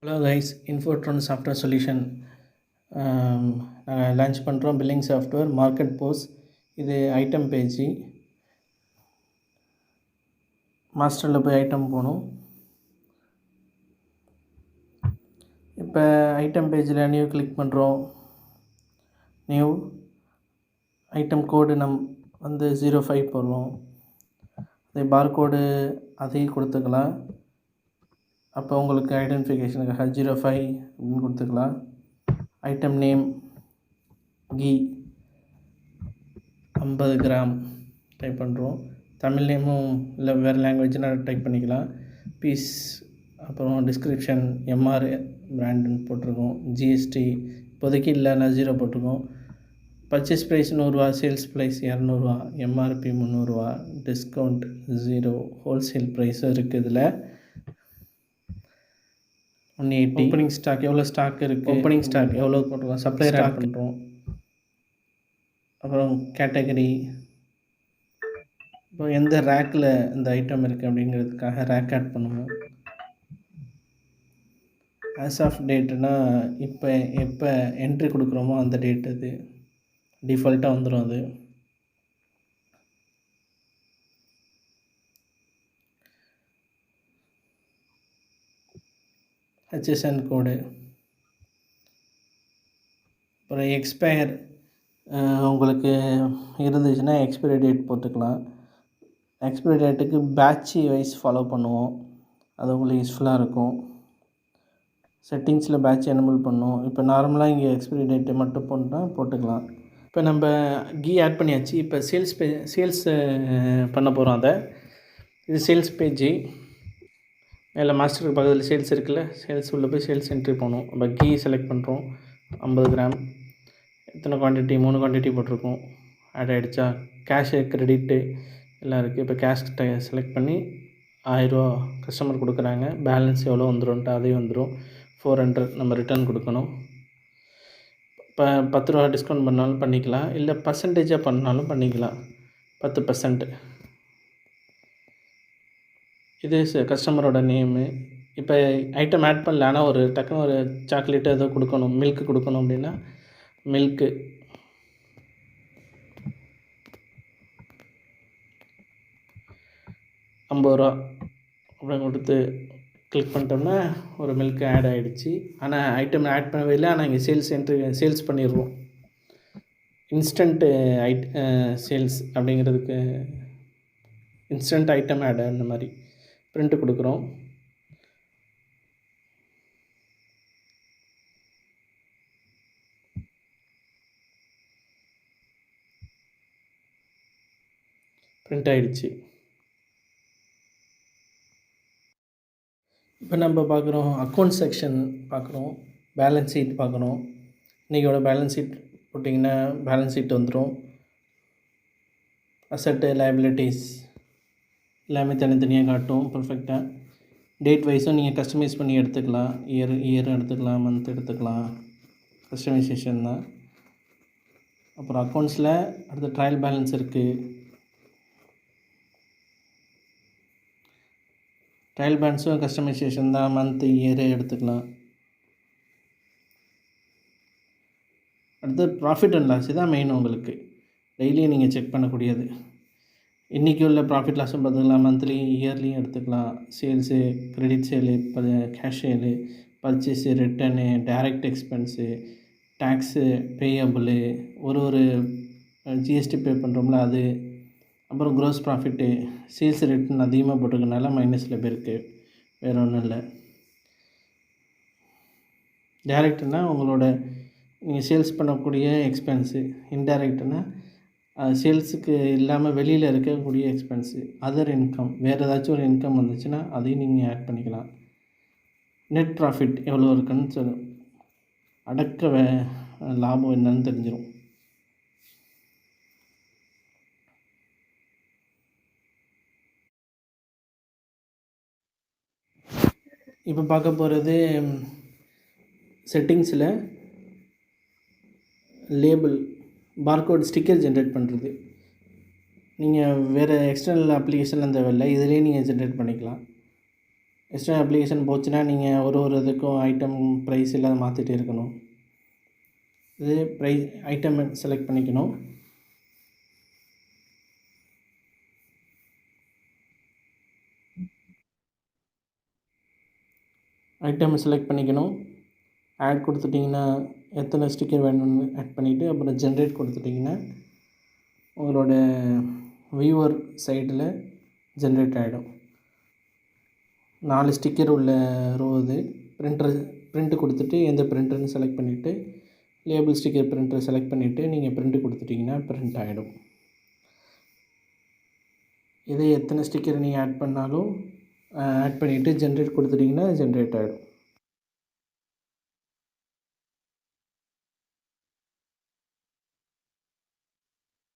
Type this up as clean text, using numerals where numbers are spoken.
Hello guys, Infotron software solution நாங்கள் launch பண்ணுறோம். Billing software market POS. இது item page. மாஸ்டரில் போய் ஐட்டம் போகணும். இப்போ ஐட்டம் பேஜில் நியூ கிளிக் பண்ணுறோம். நியூ ஐட்டம் கோடு வந்து 05 போடுறோம். அதே பார்கோடு அதையும் கொடுத்துக்கலாம். அப்போ உங்களுக்கு ஐடென்டிஃபிகேஷனுக்காக 05 அப்படின்னு கொடுத்துக்கலாம். ஐட்டம் நேம் கீ 50 கிராம் டைப் பண்ணுறோம். தமிழ் நேமும் இல்லை வேறு லாங்குவேஜ்னால் டைப் பண்ணிக்கலாம். பீஸ், அப்புறம் டிஸ்கிரிப்ஷன் எம்ஆர் பிராண்டுன்னு போட்டிருக்கோம். ஜிஎஸ்டி இப்போதைக்கு இல்லைன்னா 0 போட்டிருக்கோம். பர்ச்சேஸ் ப்ரைஸ் 100 ரூபா, சேல்ஸ் ப்ரைஸ் 200 ரூபா, எம்ஆர்பி 300 ரூபா, டிஸ்கவுண்ட் 0, ஹோல்சேல் ப்ரைஸும் இருக்குது. இதில் 180. ஓப்பனிங் ஸ்டாக் எவ்வளோ ஸ்டாக் இருக்குது, ஓப்பனிங் ஸ்டாக் எவ்வளோ போட்டிருக்கோம். சப்ளையர் ஆட் பண்ணுறோம். அப்புறம் கேட்டகரி, இப்போ எந்த ரேக்கில் இந்த ஐட்டம் இருக்குது அப்படிங்கிறதுக்காக ரேக் ஆட் பண்ணுவோம். ஆஸ் ஆஃப் டேட்டுனா எப்போ என்ட்ரி கொடுக்குறோமோ அந்த டேட் அது டிஃபால்ட்டாக வந்துடும். அது HSN கோடு. அப்புறம் எக்ஸ்பயர் உங்களுக்கு இருந்துச்சுன்னா எக்ஸ்பைரி டேட் போட்டுக்கலாம். எக்ஸ்பைரி டேட்டுக்கு பேட்ச் வைஸ் ஃபாலோ பண்ணுவோம். அது உங்களுக்கு யூஸ்ஃபுல்லாக இருக்கும். செட்டிங்ஸில் பேட்ச் எனபிள் பண்ணுவோம். இப்போ நார்மலாக இங்கே எக்ஸ்பைரி டேட்டு மட்டும் போட்டுக்கலாம். இப்போ நம்ம கீ ஆட் பண்ணியாச்சு. இப்போ சேல்ஸ் பண்ண போகிறோம். இது சேல்ஸ் பேஜ். மேலே மாஸ்டருக்கு பக்கத்தில் சேல்ஸ் இருக்குல்ல, சேல்ஸ் உள்ளே போய் சேல்ஸ் என்ட்ரி போகணும். நம்ம கீ செலக்ட் பண்ணுறோம். 50 கிராம். எத்தனை குவான்டிட்டி, 3 குவான்டிட்டி போட்டிருக்கோம். ஆட் ஆகிடுச்சா. கேஷு கிரெடிட்டு எல்லாம் இருக்குது. இப்போ கேஷ் செலக்ட் பண்ணி 1000 ரூபா கஸ்டமர் கொடுக்குறாங்க. பேலன்ஸ் எவ்வளோ வந்துடும்ன்ட்டு அதையும் வந்துடும். 400 நம்ம ரிட்டர்ன் கொடுக்கணும். இப்போ 10 ரூபா டிஸ்கவுண்ட் பண்ணாலும் பண்ணிக்கலாம், இல்லை பர்சன்டேஜாக பண்ணாலும் பண்ணிக்கலாம். 10%. இது கஸ்டமரோட நேமு. இப்போ ஐட்டம் ஆட் பண்ணல, ஆனால் டக்குன்னு ஒரு சாக்லேட்டு ஏதோ கொடுக்கணும், மில்க்கு கொடுக்கணும் அப்படின்னா மில்க்கு. ₹50 அப்படின்னு கொடுத்து கிளிக் பண்ணிட்டோம்னா ஒரு மில்க் ஆட் ஆகிடுச்சு. ஆனால் ஐட்டம் ஆட் பண்ணவே இல்லை. ஆனால் இங்கே சேல்ஸ் பண்ணிடுவோம். இன்ஸ்டன்ட்டு சேல்ஸ் அப்படிங்கிறதுக்கு இன்ஸ்டன்ட் ஐட்டம் ஆட் அந்த மாதிரி பிரிண்ட்டு கொடுக்குறோம். பிரிண்ட் ஆகிடுச்சு. இப்போ நம்ம பார்க்குறோம் அக்கௌண்ட் செக்ஷன் பார்க்குறோம். பேலன்ஸ் ஷீட் பார்க்குறோம். இன்றைக்கோட பேலன்ஸ் ஷீட் போட்டிங்கன்னா பேலன்ஸ் ஷீட் வந்துடும். அசட்டு, லைபிலிட்டிஸ் எல்லாமே தனித்தனியாக காட்டும் பர்ஃபெக்டாக. டேட் வைஸும் நீங்கள் கஸ்டமைஸ் பண்ணி எடுத்துக்கலாம். இயர் எடுத்துக்கலாம், மந்த் எடுத்துக்கலாம். கஸ்டமைசேஷன் தான். அப்புறம் அக்கௌண்ட்ஸில் அடுத்த ட்ரையல் பேலன்ஸ் இருக்குது. ட்ரையல் பேலன்ஸும் கஸ்டமைசேஷன் தான். மந்த்து, இயரு எடுத்துக்கலாம். அடுத்து ப்ராஃபிட் அண்ட் லாஸ். இதுதான் மெயின். உங்களுக்கு டெய்லியும் நீங்கள் செக் பண்ணக்கூடியது. இன்றைக்கி உள்ள ப்ராஃபிட் லாஸும் பார்த்துக்கலாம். மந்த்லி, இயர்லியும் எடுத்துக்கலாம். Sales, credit sale, cash sale, purchase, return, direct expense, tax, payable, ஒரு ஜிஎஸ்டி பே பண்ணுறோம்ல அது, அப்புறம் க்ரோஸ் ப்ராஃபிட்டு. சேல்ஸ் ரிட்டர்ன் அதிகமாக போட்டிருக்கனால மைனஸில் போயிருக்கு, வேறு ஒன்றும் இல்லை. டைரக்ட்னால் உங்களோட நீங்கள் சேல்ஸ் பண்ணக்கூடிய எக்ஸ்பென்ஸு. இன்டைரக்ட்னால் சேல்ஸுக்கு இல்லாமல் வெளியில் இருக்கக்கூடிய எக்ஸ்பென்ஸு. அதர் இன்கம், வேறு ஏதாச்சும் ஒரு இன்கம் வந்துச்சுன்னா அதையும் நீங்கள் ஆட் பண்ணிக்கலாம். நெட் ப்ராஃபிட் எவ்வளோ இருக்குன்னு சொல்லும். அடக்க லாபம் என்னன்னு தெரிஞ்சிடும். இப்போ பார்க்க போகிறது செட்டிங்ஸில் லேபிள், பார்கோட், ஸ்டிக்கர் ஜென்ரேட் பண்ணுறது. நீங்கள் வேறு எக்ஸ்டர்னல் அப்ளிகேஷன்லாம் தேவையில்லை, இதிலே நீங்கள் ஜென்ரேட் பண்ணிக்கலாம். எக்ஸ்டர்னல் அப்ளிகேஷன் போச்சுன்னா நீங்கள் ஒரு இதுக்கும் ஐட்டம் ப்ரைஸ் எல்லாம் மாற்றிட்டே இருக்கணும். இது ஐட்டம் செலக்ட் பண்ணிக்கணும். ஐட்டம் செலக்ட் பண்ணிக்கணும். ஆட் கொடுத்துட்டிங்கன்னா எத்தனை ஸ்டிக்கர் வேணும்னு ஆட் பண்ணிவிட்டு அப்புறம் ஜென்ரேட் கொடுத்துட்டிங்கன்னா உங்களோட வியூவர் சைடில் ஜென்ரேட் ஆகிடும். 4 ஸ்டிக்கர் உள்ள ரோ இது. பிரிண்ட்டு கொடுத்துட்டு எந்த பிரிண்டர்னு செலக்ட் பண்ணிவிட்டு லேபிள் ஸ்டிக்கர் பிரிண்டர் செலக்ட் பண்ணிவிட்டு நீங்கள் பிரிண்ட்டு கொடுத்துட்டிங்கன்னா பிரிண்ட் ஆகிடும். இதே எத்தனை ஸ்டிக்கர் நீங்கள் ஆட் பண்ணாலும் ஆட் பண்ணிவிட்டு ஜென்ரேட் கொடுத்துட்டிங்கன்னா ஜென்ரேட் ஆகிடும்.